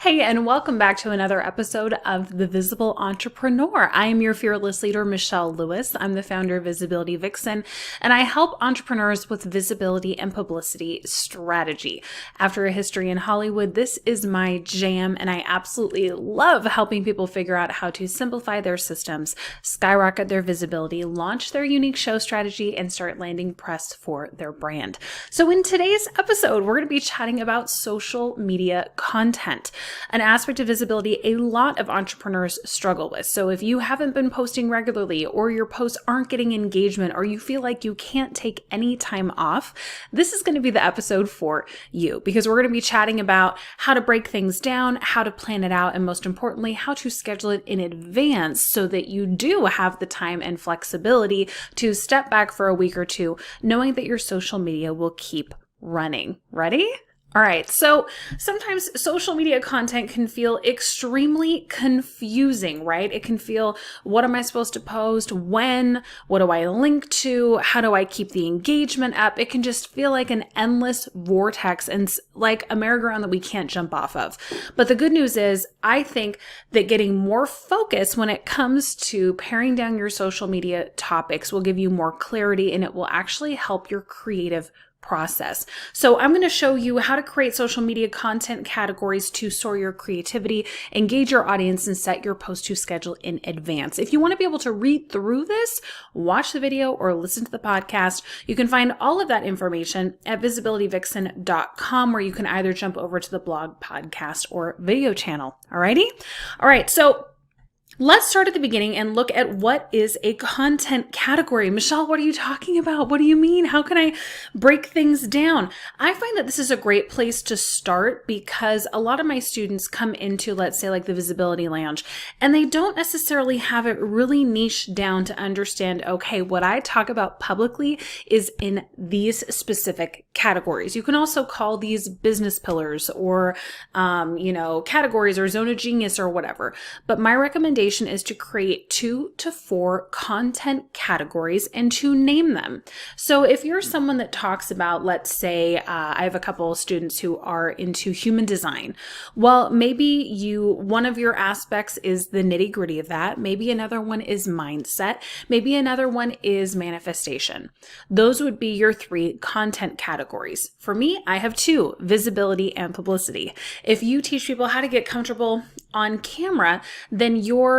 Hey, and welcome back to another episode of The Visible Entrepreneur. I am your fearless leader, Michelle Lewis. I'm the founder of Visibility Vixen, and I help entrepreneurs with visibility and publicity strategy. After a history in Hollywood, this is my jam, and I absolutely love helping people figure out how to simplify their systems, skyrocket their visibility, launch their unique show strategy, and start landing press for their brand. So in today's episode, we're going to be chatting about social media content, an aspect of visibility a lot of entrepreneurs struggle with. So if you haven't been posting regularly, or your posts aren't getting engagement, or you feel like you can't take any time off, this is going to be the episode for you, because we're going to be chatting about how to break things down, how to plan it out, and most importantly, how to schedule it in advance so that you do have the time and flexibility to step back for a week or two, knowing that your social media will keep running. Ready? All right, so sometimes social media content can feel extremely confusing, right? It can feel, what am I supposed to post? When? What do I link to? How do I keep the engagement up? It can just feel like an endless vortex and like a merry-go-round that we can't jump off of. But the good news is, I think that getting more focus when it comes to paring down your social media topics will give you more clarity, and it will actually help your creative process. So I'm going to show you how to create social media content categories to soar your creativity, engage your audience, and set your post to schedule in advance. If you want to be able to read through this, watch the video, or listen to the podcast, you can find all of that information at visibilityvixen.com, where you can either jump over to the blog, podcast, or video channel. Alrighty? All right. So let's start at the beginning and look at what is a content category. Michelle, what are you talking about? What do you mean? How can I break things down? I find that this is a great place to start because a lot of my students come into, let's say, like the Visibility Lounge, and they don't necessarily have it really niched down to understand, okay, what I talk about publicly is in these specific categories. You can also call these business pillars or, categories or zone of genius or whatever. But my recommendation is to create 2 to 4 content categories and to name them. So if you're someone that talks about, let's say, I have a couple of students who are into human design. Well, maybe one of your aspects is the nitty gritty of that. Maybe another one is mindset. Maybe another one is manifestation. Those would be your 3 content categories. For me, I have 2, visibility and publicity. If you teach people how to get comfortable on camera, then your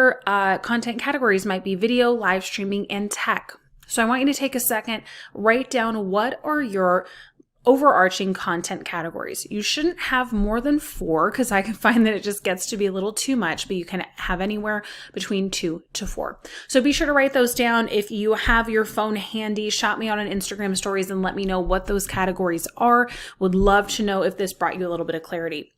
content categories might be video, live streaming, and tech. So I want you to take a second, write down what are your overarching content categories. You shouldn't have more than 4 because I can find that it just gets to be a little too much, but you can have anywhere between 2 to 4. So be sure to write those down. If you have your phone handy, shout me out on Instagram stories and let me know what those categories are. Would love to know if this brought you a little bit of clarity.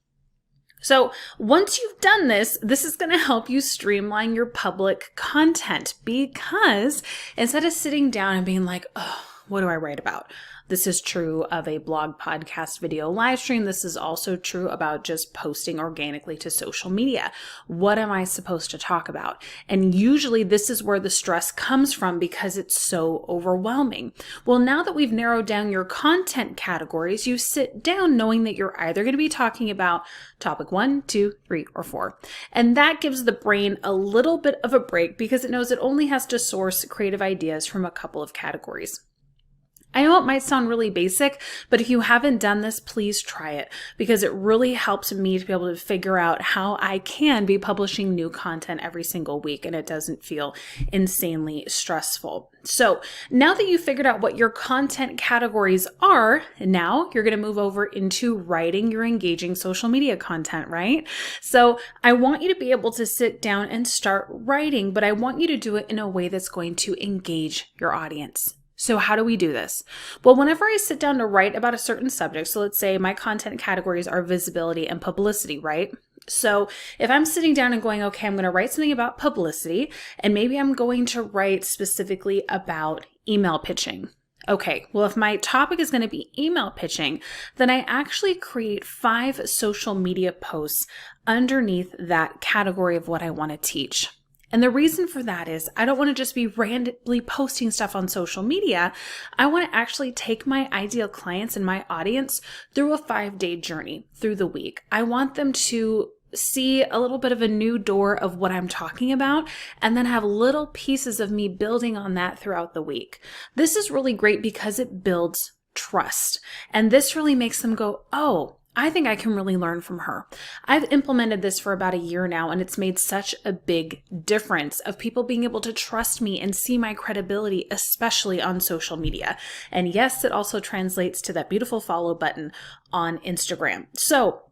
So once you've done this, this is going to help you streamline your public content, because instead of sitting down and being like, oh, what do I write about? This is true of a blog, podcast, video, live stream. This is also true about just posting organically to social media. What am I supposed to talk about? And usually this is where the stress comes from because it's so overwhelming. Well, now that we've narrowed down your content categories, you sit down knowing that you're either going to be talking about topic 1, 2, 3, or 4. And that gives the brain a little bit of a break because it knows it only has to source creative ideas from a couple of categories. I know it might sound really basic, but if you haven't done this, please try it, because it really helps me to be able to figure out how I can be publishing new content every single week and it doesn't feel insanely stressful. So now that you've figured out what your content categories are, now you're going to move over into writing your engaging social media content, right? So I want you to be able to sit down and start writing, but I want you to do it in a way that's going to engage your audience. So how do we do this? Well, whenever I sit down to write about a certain subject, so let's say my content categories are visibility and publicity, right? So if I'm sitting down and going, okay, I'm going to write something about publicity, and maybe I'm going to write specifically about email pitching. Okay, well, if my topic is going to be email pitching, then I actually create 5 social media posts underneath that category of what I want to teach. And the reason for that is I don't want to just be randomly posting stuff on social media. I want to actually take my ideal clients and my audience through a 5-day journey through the week. I want them to see a little bit of a new door of what I'm talking about, and then have little pieces of me building on that throughout the week. This is really great because it builds trust. And this really makes them go, oh, I think I can really learn from her. I've implemented this for about a year now, and it's made such a big difference of people being able to trust me and see my credibility, especially on social media. And yes, it also translates to that beautiful follow button on Instagram. So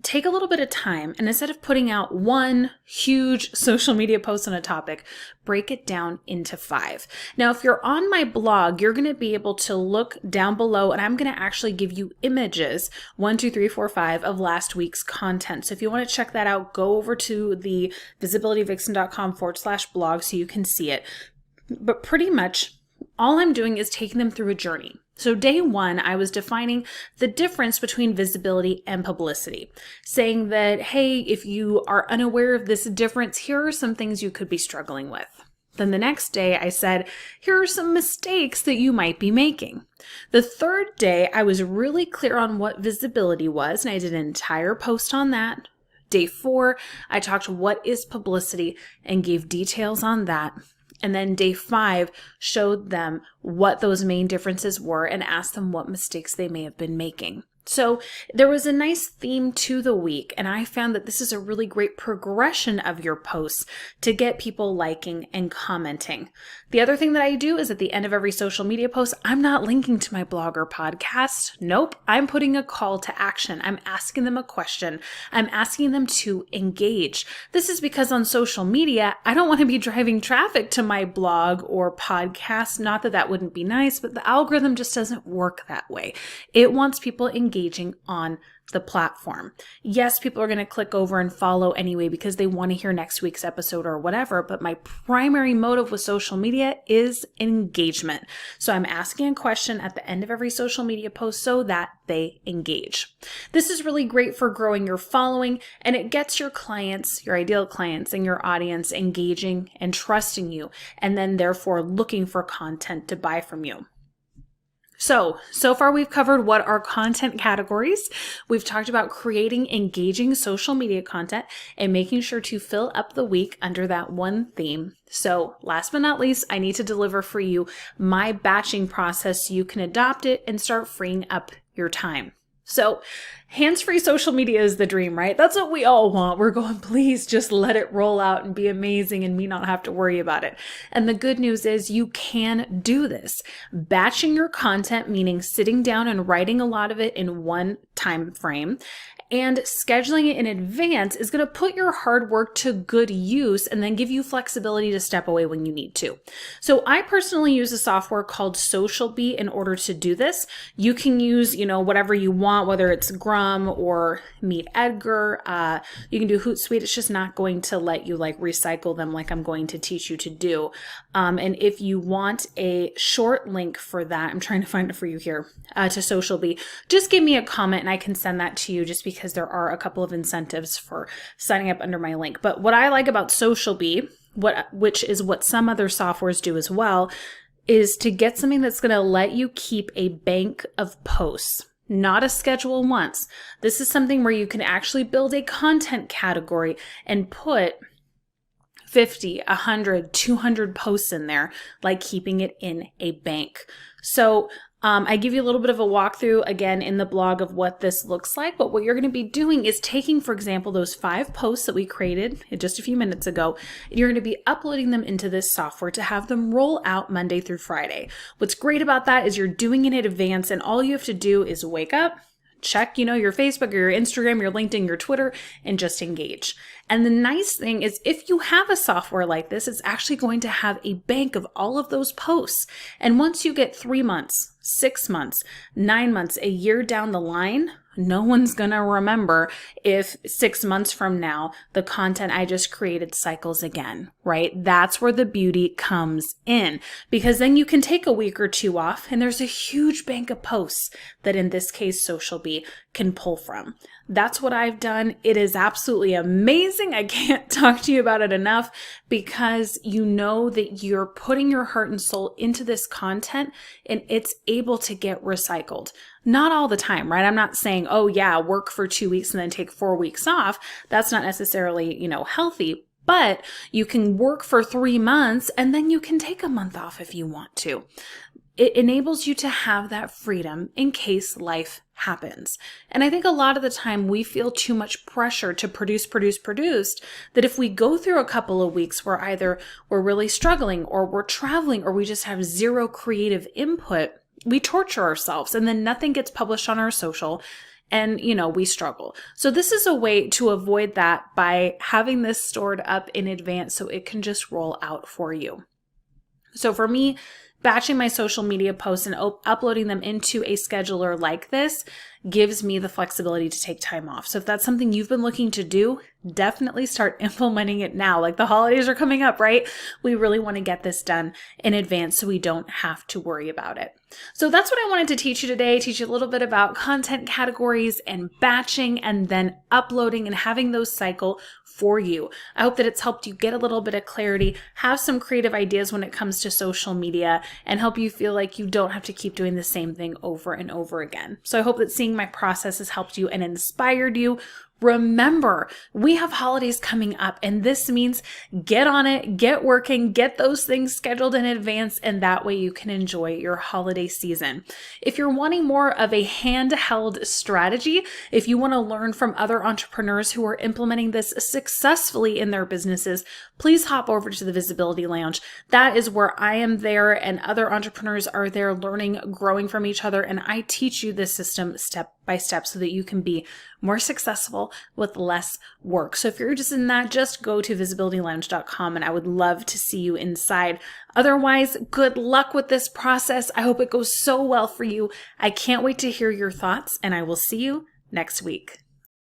take a little bit of time, and instead of putting out one huge social media post on a topic, break it down into 5. Now, if you're on my blog, you're going to be able to look down below, and I'm going to actually give you images, 1, 2, 3, 4, 5 of last week's content. So if you want to check that out, go over to the visibilityvixen.com/blog so you can see it. But pretty much all I'm doing is taking them through a journey. So day 1, I was defining the difference between visibility and publicity, saying that, hey, if you are unaware of this difference, here are some things you could be struggling with. Then the next day I said, here are some mistakes that you might be making. The third day, I was really clear on what visibility was, and I did an entire post on that. Day 4, I talked what is publicity and gave details on that. And then day 5 showed them what those main differences were and asked them what mistakes they may have been making. So there was a nice theme to the week, and I found that this is a really great progression of your posts to get people liking and commenting. The other thing that I do is at the end of every social media post, I'm not linking to my blog or podcast. Nope, I'm putting a call to action. I'm asking them a question. I'm asking them to engage. This is because on social media, I don't want to be driving traffic to my blog or podcast. Not that that wouldn't be nice, but the algorithm just doesn't work that way. It wants people engaging on the platform. Yes, people are going to click over and follow anyway because they want to hear next week's episode or whatever, but my primary motive with social media is engagement. So I'm asking a question at the end of every social media post so that they engage. This is really great for growing your following, and it gets your clients, your ideal clients, and your audience engaging and trusting you, and then therefore looking for content to buy from you. So far we've covered what are content categories. We've talked about creating engaging social media content and making sure to fill up the week under that one theme. So last but not least, I need to deliver for you my batching process so you can adopt it and start freeing up your time. So hands-free social media is the dream, right? That's what we all want. We're going, please just let it roll out and be amazing and me not have to worry about it. And the good news is you can do this. Batching your content, meaning sitting down and writing a lot of it in one time frame, and scheduling it in advance is going to put your hard work to good use and then give you flexibility to step away when you need to. So I personally use a software called SocialBee in order to do this. You can use, whatever you want, whether it's Grum or Meet Edgar. You can do Hootsuite. It's just not going to let you recycle them like I'm going to teach you to do. And if you want a short link for that, I'm trying to find it for you here, to SocialBee, just give me a comment and I can send that to you just because there are a couple of incentives for signing up under my link. But what I like about SocialBee, which is what some other softwares do as well, is to get something that's going to let you keep a bank of posts, not a schedule once. This is something where you can actually build a content category and put 50, 100, 200 posts in there, like keeping it in a bank. So I give you a little bit of a walkthrough again in the blog of what this looks like, but what you're going to be doing is taking, for example, those 5 posts that we created just a few minutes ago, and you're going to be uploading them into this software to have them roll out Monday through Friday. What's great about that is you're doing it in advance, and all you have to do is wake up, check, your Facebook or your Instagram, your LinkedIn, your Twitter, and just engage. And the nice thing is if you have a software like this, it's actually going to have a bank of all of those posts. And once you get 3 months, 6 months, 9 months, a year down the line, no one's going to remember if 6 months from now, the content I just created cycles again, right? That's where the beauty comes in, because then you can take a week or 2 off and there's a huge bank of posts that in this case, SocialBee can pull from. That's what I've done. It is absolutely amazing. I can't talk to you about it enough because you know that you're putting your heart and soul into this content and it's able to get recycled. Not all the time, right? I'm not saying, oh yeah, work for 2 weeks and then take 4 weeks off. That's not necessarily, healthy. But you can work for 3 months and then you can take a month off if you want to. It enables you to have that freedom in case life happens. And I think a lot of the time we feel too much pressure to produce, that if we go through a couple of weeks where either we're really struggling or we're traveling or we just have zero creative input, we torture ourselves and then nothing gets published on our social. And, we struggle. So this is a way to avoid that by having this stored up in advance so it can just roll out for you. So for me, batching my social media posts and uploading them into a scheduler like this gives me the flexibility to take time off. So if that's something you've been looking to do, definitely start implementing it now. Like the holidays are coming up, right? We really want to get this done in advance so we don't have to worry about it. So that's what I wanted to teach you today, teach you a little bit about content categories and batching and then uploading and having those cycle for you. I hope that it's helped you get a little bit of clarity, have some creative ideas when it comes to social media, and help you feel like you don't have to keep doing the same thing over and over again. So I hope that seeing my process has helped you and inspired you. Remember, we have holidays coming up, and this means get on it, get working, get those things scheduled in advance, and that way you can enjoy your holiday season. If you're wanting more of a handheld strategy, if you want to learn from other entrepreneurs who are implementing this successfully in their businesses, please hop over to the Visibility Lounge. That is where I am there and other entrepreneurs are there learning, growing from each other, and I teach you this system step by step so that you can be more successful with less work. So if you're interested in that, just go to visibilitylounge.com and I would love to see you inside. Otherwise, good luck with this process. I hope it goes so well for you. I can't wait to hear your thoughts and I will see you next week.